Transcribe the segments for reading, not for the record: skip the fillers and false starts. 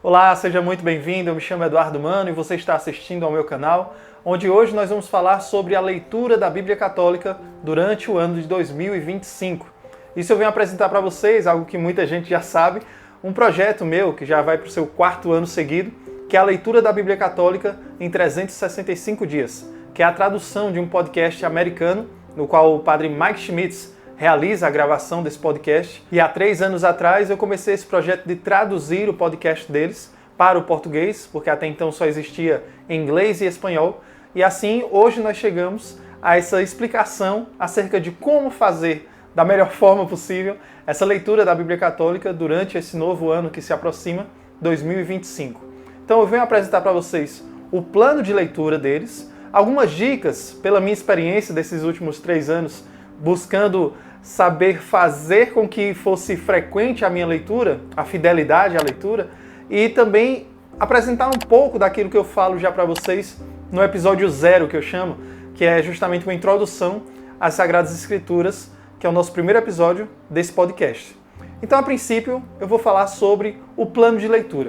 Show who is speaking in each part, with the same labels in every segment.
Speaker 1: Olá, seja muito bem-vindo. Eu me chamo Eduardo Mano e você está assistindo ao meu canal, onde hoje nós vamos falar sobre a leitura da Bíblia Católica durante o ano de 2025. Isso eu venho apresentar para vocês, algo que muita gente já sabe, um projeto meu que já vai para o seu 4º ano seguido, que é a leitura da Bíblia Católica em 365 dias, que é a tradução de um podcast americano, no qual o padre Mike Schmitz realiza a gravação desse podcast. E há 3 anos atrás eu comecei esse projeto de traduzir o podcast deles para o português, porque até então só existia em inglês e espanhol. E assim, hoje nós chegamos a essa explicação acerca de como fazer da melhor forma possível essa leitura da Bíblia Católica durante esse novo ano que se aproxima, 2025. Então eu venho apresentar para vocês o plano de leitura deles, algumas dicas pela minha experiência desses últimos 3 anos, buscando saber fazer com que fosse frequente a minha leitura, a fidelidade à leitura, e também apresentar um pouco daquilo que eu falo já para vocês no episódio 0, que eu chamo, que é justamente uma introdução às Sagradas Escrituras, que é o nosso primeiro episódio desse podcast. Então, a princípio, eu vou falar sobre o plano de leitura.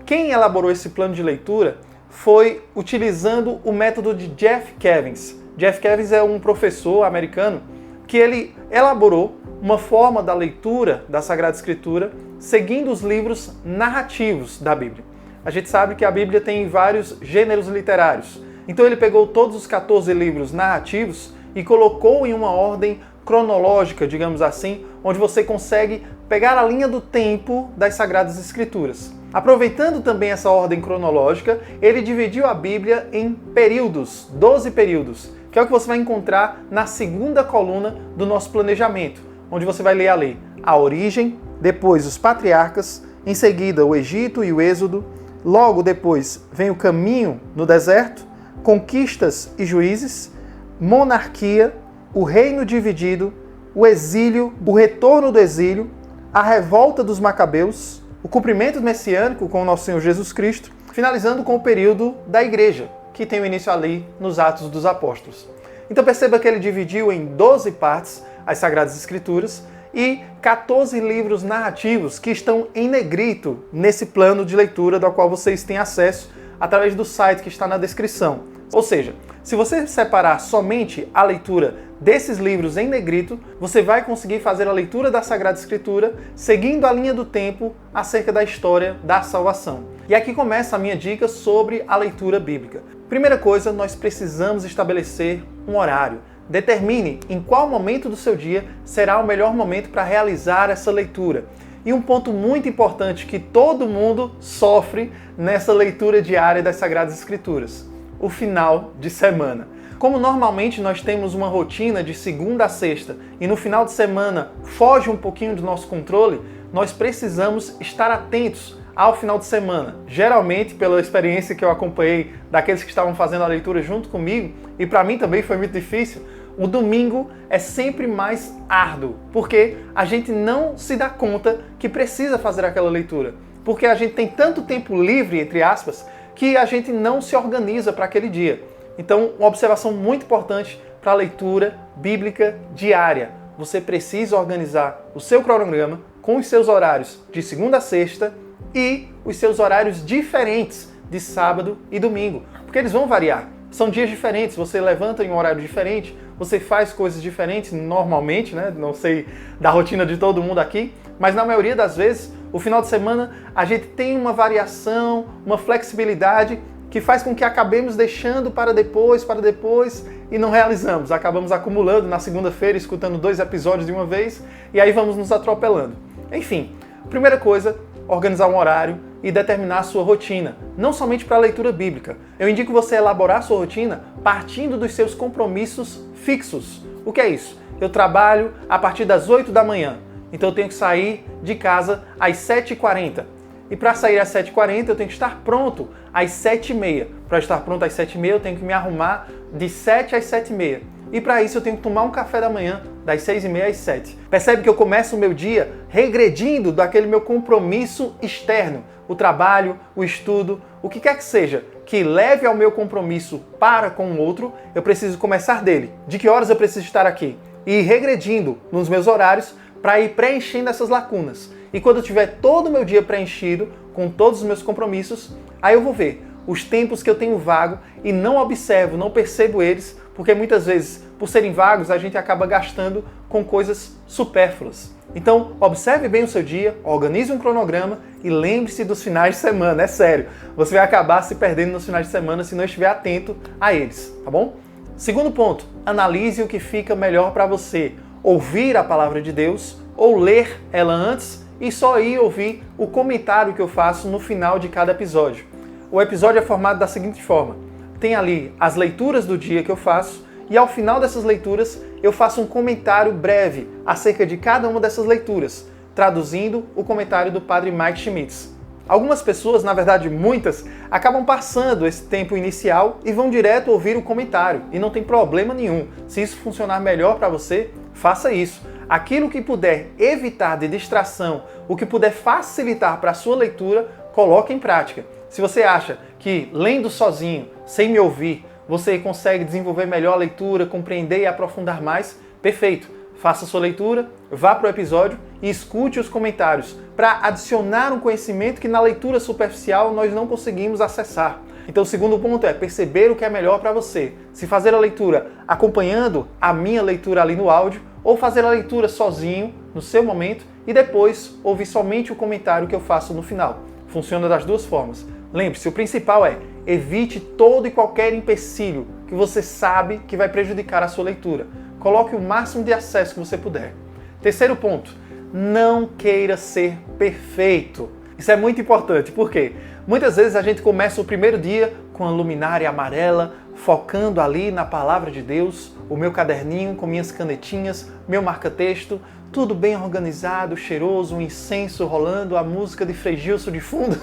Speaker 1: Quem elaborou esse plano de leitura foi utilizando o método de Jeff Cavins. Jeff Cavins é um professor americano que ele elaborou uma forma da leitura da Sagrada Escritura seguindo os livros narrativos da Bíblia. A gente sabe que a Bíblia tem vários gêneros literários. Então ele pegou todos os 14 livros narrativos e colocou em uma ordem cronológica, digamos assim, onde você consegue pegar a linha do tempo das Sagradas Escrituras. Aproveitando também essa ordem cronológica, ele dividiu a Bíblia em períodos, 12 períodos, que é o que você vai encontrar na segunda coluna do nosso planejamento, onde você vai ler a lei, a origem, depois os patriarcas, em seguida o Egito e o Êxodo, logo depois vem o caminho no deserto, conquistas e juízes, monarquia, o reino dividido, o exílio, o retorno do exílio, a revolta dos macabeus, o cumprimento messiânico com o nosso Senhor Jesus Cristo, finalizando com o período da igreja, que tem o início ali nos Atos dos Apóstolos. Então perceba que ele dividiu em 12 partes as Sagradas Escrituras e 14 livros narrativos que estão em negrito nesse plano de leitura do qual vocês têm acesso através do site que está na descrição. Ou seja, se você separar somente a leitura desses livros em negrito, você vai conseguir fazer a leitura da Sagrada Escritura seguindo a linha do tempo acerca da história da salvação. E aqui começa a minha dica sobre a leitura bíblica. Primeira coisa, nós precisamos estabelecer um horário. Determine em qual momento do seu dia será o melhor momento para realizar essa leitura. E um ponto muito importante que todo mundo sofre nessa leitura diária das Sagradas Escrituras: o final de semana. Como normalmente nós temos uma rotina de segunda a sexta e no final de semana foge um pouquinho do nosso controle, nós precisamos estar atentos ao final de semana. Geralmente, pela experiência que eu acompanhei daqueles que estavam fazendo a leitura junto comigo, e para mim também foi muito difícil, o domingo é sempre mais árduo, porque a gente não se dá conta que precisa fazer aquela leitura, porque a gente tem tanto tempo livre, entre aspas, que a gente não se organiza para aquele dia. Então, uma observação muito importante para a leitura bíblica diária. Você precisa organizar o seu cronograma com os seus horários de segunda a sexta e os seus horários diferentes de sábado e domingo, porque eles vão variar. São dias diferentes, você levanta em um horário diferente, você faz coisas diferentes normalmente, né? Não sei da rotina de todo mundo aqui, mas na maioria das vezes, o final de semana a gente tem uma variação, uma flexibilidade que faz com que acabemos deixando para depois e não realizamos. Acabamos acumulando na segunda-feira, escutando 2 episódios de uma vez e aí vamos nos atropelando. Enfim, primeira coisa, organizar um horário e determinar a sua rotina, não somente para a leitura bíblica. Eu indico você elaborar a sua rotina partindo dos seus compromissos fixos. O que é isso? Eu trabalho a partir das 8 da manhã, então eu tenho que sair de casa às 7h40. E para sair às 7h40 eu tenho que estar pronto às 7h30. Para estar pronto às 7h30 eu tenho que me arrumar de 7 às 7h30. E para isso eu tenho que tomar um café da manhã das 6h30 às 7h. Percebe que eu começo o meu dia regredindo daquele meu compromisso externo. O trabalho, o estudo, o que quer que seja que leve ao meu compromisso para com o outro, eu preciso começar dele. De que horas eu preciso estar aqui? E ir regredindo nos meus horários para ir preenchendo essas lacunas. E quando eu tiver todo o meu dia preenchido, com todos os meus compromissos, aí eu vou ver os tempos que eu tenho vago e não observo, não percebo eles, porque muitas vezes, por serem vagos, a gente acaba gastando com coisas supérfluas. Então, observe bem o seu dia, organize um cronograma e lembre-se dos finais de semana, é sério. Você vai acabar se perdendo nos finais de semana se não estiver atento a eles, tá bom? Segundo ponto, analise o que fica melhor para você. Ouvir a palavra de Deus ou ler ela antes e só ir ouvir o comentário que eu faço no final de cada episódio. O episódio é formado da seguinte forma: tem ali as leituras do dia que eu faço e ao final dessas leituras eu faço um comentário breve acerca de cada uma dessas leituras, traduzindo o comentário do Padre Mike Schmitz. Algumas pessoas, na verdade muitas, acabam passando esse tempo inicial e vão direto ouvir o comentário, e não tem problema nenhum. Se isso funcionar melhor para você, faça isso. Aquilo que puder evitar de distração, o que puder facilitar para a sua leitura, coloque em prática. Se você acha que lendo sozinho, sem me ouvir, você consegue desenvolver melhor a leitura, compreender e aprofundar mais, perfeito. Faça a sua leitura, vá para o episódio e escute os comentários para adicionar um conhecimento que na leitura superficial nós não conseguimos acessar. Então o segundo ponto é perceber o que é melhor para você. Se fazer a leitura acompanhando a minha leitura ali no áudio ou fazer a leitura sozinho, no seu momento, e depois ouvir somente o comentário que eu faço no final. Funciona das duas formas. Lembre-se, o principal é evite todo e qualquer empecilho que você sabe que vai prejudicar a sua leitura. Coloque o máximo de acesso que você puder. Terceiro ponto, não queira ser perfeito. Isso é muito importante, porque muitas vezes a gente começa o primeiro dia com a luminária amarela, focando ali na palavra de Deus, o meu caderninho com minhas canetinhas, meu marca-texto, tudo bem organizado, cheiroso, um incenso rolando, a música de Frei Gilson de fundo.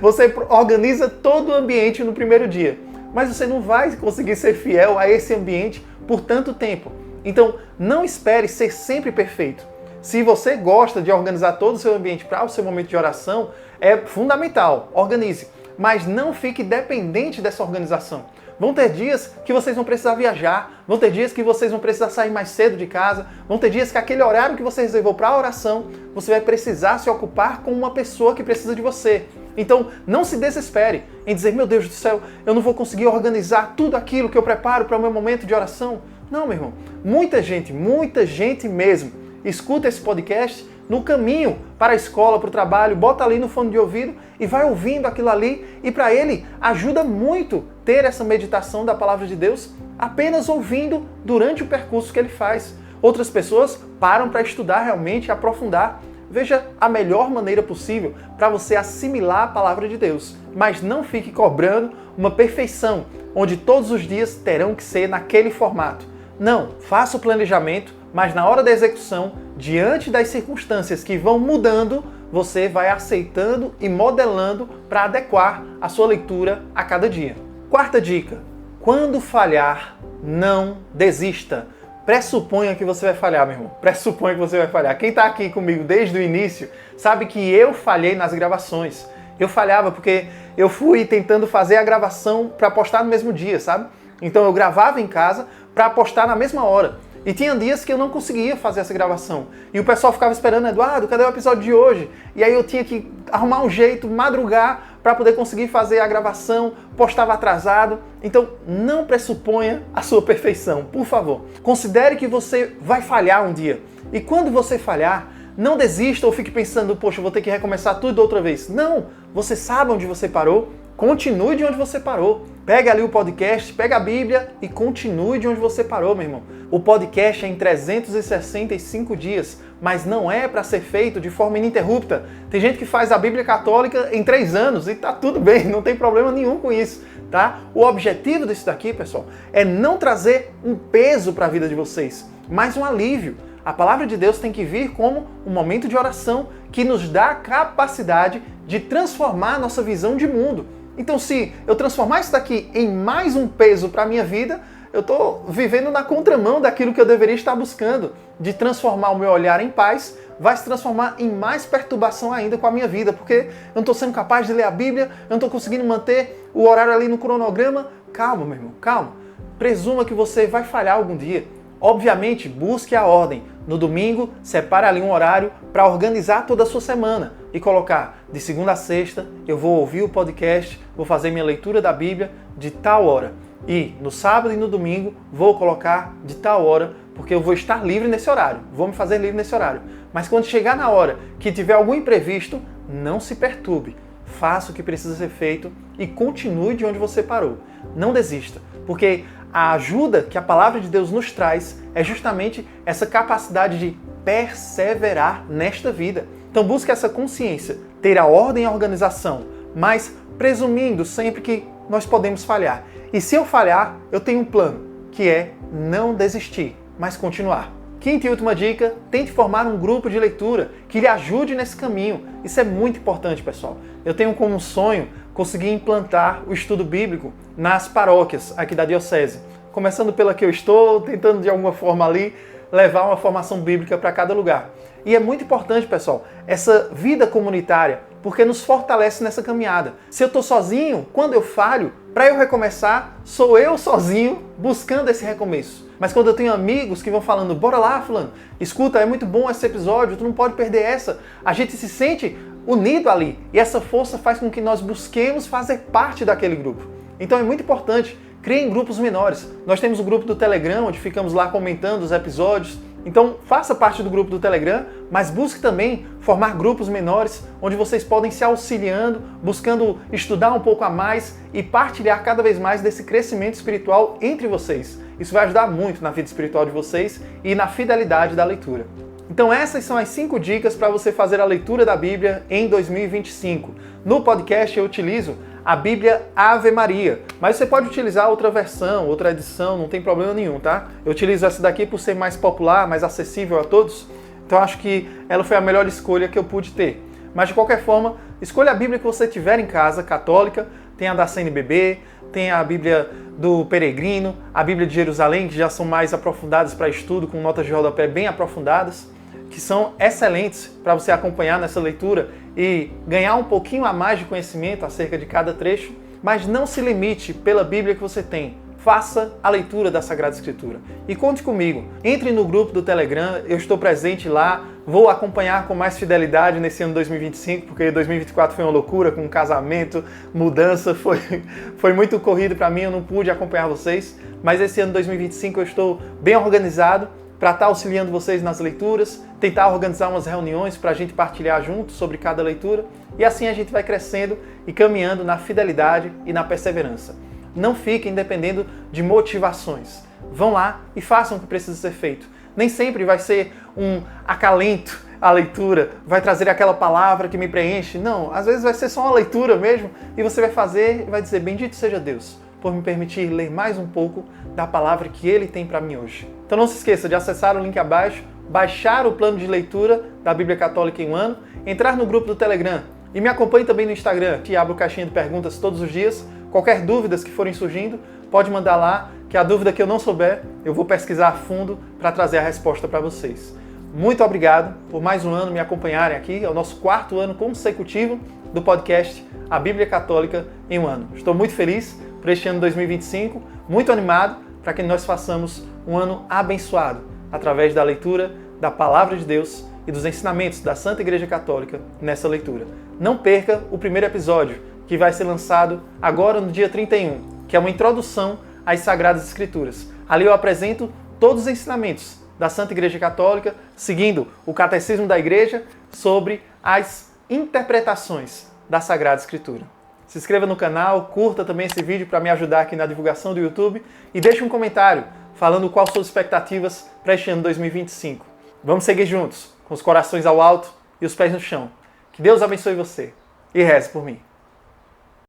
Speaker 1: Você organiza todo o ambiente no primeiro dia, mas você não vai conseguir ser fiel a esse ambiente por tanto tempo. Então, não espere ser sempre perfeito. Se você gosta de organizar todo o seu ambiente para o seu momento de oração, é fundamental, organize. Mas não fique dependente dessa organização. Vão ter dias que vocês vão precisar viajar, vão ter dias que vocês vão precisar sair mais cedo de casa, vão ter dias que aquele horário que você reservou para a oração, você vai precisar se ocupar com uma pessoa que precisa de você. Então, não se desespere em dizer, meu Deus do céu, eu não vou conseguir organizar tudo aquilo que eu preparo para o meu momento de oração. Não, meu irmão. Muita gente mesmo, escuta esse podcast no caminho para a escola, para o trabalho, bota ali no fone de ouvido e vai ouvindo aquilo ali, e para ele ajuda muito ter essa meditação da palavra de Deus apenas ouvindo durante o percurso que ele faz. Outras pessoas param para estudar realmente e aprofundar. Veja a melhor maneira possível para você assimilar a palavra de Deus, mas não fique cobrando uma perfeição, onde todos os dias terão que ser naquele formato. Não, faça o planejamento, mas na hora da execução, diante das circunstâncias que vão mudando, você vai aceitando e modelando para adequar a sua leitura a cada dia. Quarta dica, quando falhar, não desista. Pressuponha que você vai falhar, meu irmão. Pressuponha que você vai falhar. Quem está aqui comigo desde o início sabe que eu falhei nas gravações. Eu falhava porque eu fui tentando fazer a gravação para postar no mesmo dia, sabe? Então eu gravava em casa para postar na mesma hora. E tinha dias que eu não conseguia fazer essa gravação. E o pessoal ficava esperando, Eduardo, cadê o episódio de hoje? E aí eu tinha que arrumar um jeito, madrugar, para poder conseguir fazer a gravação, postava atrasado. Então não pressuponha a sua perfeição, por favor. Considere que você vai falhar um dia. E quando você falhar, não desista ou fique pensando, poxa, eu vou ter que recomeçar tudo outra vez. Não, você sabe onde você parou, continue de onde você parou. Pega ali o podcast, pega a Bíblia e continue de onde você parou, meu irmão. O podcast é em 365 dias, mas não é para ser feito de forma ininterrupta. Tem gente que faz a Bíblia Católica em 3 anos e tá tudo bem, não tem problema nenhum com isso, tá? O objetivo disso daqui, pessoal, é não trazer um peso para a vida de vocês, mas um alívio. A palavra de Deus tem que vir como um momento de oração que nos dá a capacidade de transformar a nossa visão de mundo. Então, se eu transformar isso daqui em mais um peso para a minha vida, eu estou vivendo na contramão daquilo que eu deveria estar buscando, de transformar o meu olhar em paz, vai se transformar em mais perturbação ainda com a minha vida, porque eu não estou sendo capaz de ler a Bíblia, eu não estou conseguindo manter o horário ali no cronograma. Calma, meu irmão, calma. Presuma que você vai falhar algum dia. Obviamente, busque a ordem. No domingo, separe ali um horário para organizar toda a sua semana e colocar de segunda a sexta, eu vou ouvir o podcast, vou fazer minha leitura da Bíblia de tal hora. E no sábado e no domingo, vou colocar de tal hora, porque eu vou estar livre nesse horário, vou me fazer livre nesse horário. Mas quando chegar na hora que tiver algum imprevisto, não se perturbe. Faça o que precisa ser feito e continue de onde você parou. Não desista, porque a ajuda que a palavra de Deus nos traz é justamente essa capacidade de perseverar nesta vida. Então busque essa consciência, ter a ordem e a organização, mas presumindo sempre que nós podemos falhar. E se eu falhar, eu tenho um plano, que é não desistir, mas continuar. Quinta e última dica, tente formar um grupo de leitura que lhe ajude nesse caminho. Isso é muito importante, pessoal. Eu tenho como sonho conseguir implantar o estudo bíblico nas paróquias aqui da Diocese. Começando pela que eu estou, tentando de alguma forma ali levar uma formação bíblica para cada lugar. E é muito importante, pessoal, essa vida comunitária, porque nos fortalece nessa caminhada. Se eu estou sozinho, quando eu falho, para eu recomeçar, sou eu sozinho buscando esse recomeço. Mas quando eu tenho amigos que vão falando, bora lá, fulano, escuta, é muito bom esse episódio, tu não pode perder essa. A gente se sente unido ali. E essa força faz com que nós busquemos fazer parte daquele grupo. Então é muito importante, criem grupos menores. Nós temos o grupo do Telegram, onde ficamos lá comentando os episódios. Então faça parte do grupo do Telegram, mas busque também formar grupos menores, onde vocês podem se auxiliando, buscando estudar um pouco a mais e partilhar cada vez mais desse crescimento espiritual entre vocês. Isso vai ajudar muito na vida espiritual de vocês e na fidelidade da leitura. Então essas são as 5 dicas para você fazer a leitura da Bíblia em 2025. No podcast eu utilizo a Bíblia Ave Maria, mas você pode utilizar outra versão, outra edição, não tem problema nenhum, tá? Eu utilizo essa daqui por ser mais popular, mais acessível a todos, então acho que ela foi a melhor escolha que eu pude ter. Mas de qualquer forma, escolha a Bíblia que você tiver em casa, católica, tem a da CNBB, tem a Bíblia do Peregrino, a Bíblia de Jerusalém, que já são mais aprofundadas para estudo, com notas de rodapé bem aprofundadas, que são excelentes para você acompanhar nessa leitura e ganhar um pouquinho a mais de conhecimento acerca de cada trecho, mas não se limite pela Bíblia que você tem. Faça a leitura da Sagrada Escritura. E conte comigo, entre no grupo do Telegram, eu estou presente lá, vou acompanhar com mais fidelidade nesse ano 2025, porque 2024 foi uma loucura, com casamento, mudança, foi muito corrido para mim, eu não pude acompanhar vocês, mas esse ano 2025 eu estou bem organizado, para estar auxiliando vocês nas leituras, tentar organizar umas reuniões para a gente partilhar juntos sobre cada leitura e assim a gente vai crescendo e caminhando na fidelidade e na perseverança. Não fiquem dependendo de motivações. Vão lá e façam o que precisa ser feito. Nem sempre vai ser um acalento a leitura, vai trazer aquela palavra que me preenche. Não, às vezes vai ser só uma leitura mesmo e você vai fazer e vai dizer, bendito seja Deus, por me permitir ler mais um pouco da palavra que Ele tem para mim hoje. Então não se esqueça de acessar o link abaixo, baixar o plano de leitura da Bíblia Católica em um ano, entrar no grupo do Telegram e me acompanhe também no Instagram, que abro caixinha de perguntas todos os dias. Qualquer dúvidas que forem surgindo, pode mandar lá, que a dúvida que eu não souber, eu vou pesquisar a fundo para trazer a resposta para vocês. Muito obrigado por mais um ano me acompanharem aqui, é o nosso 4º ano consecutivo do podcast A Bíblia Católica em um ano. Estou muito feliz por este ano 2025, muito animado para que nós façamos um ano abençoado através da leitura da Palavra de Deus e dos ensinamentos da Santa Igreja Católica nessa leitura. Não perca o primeiro episódio, que vai ser lançado agora no dia 31, que é uma introdução às Sagradas Escrituras. Ali eu apresento todos os ensinamentos da Santa Igreja Católica, seguindo o Catecismo da Igreja sobre as interpretações da Sagrada Escritura. Se inscreva no canal, curta também esse vídeo para me ajudar aqui na divulgação do YouTube e deixe um comentário falando quais suas expectativas para este ano 2025. Vamos seguir juntos, com os corações ao alto e os pés no chão. Que Deus abençoe você e reze por mim.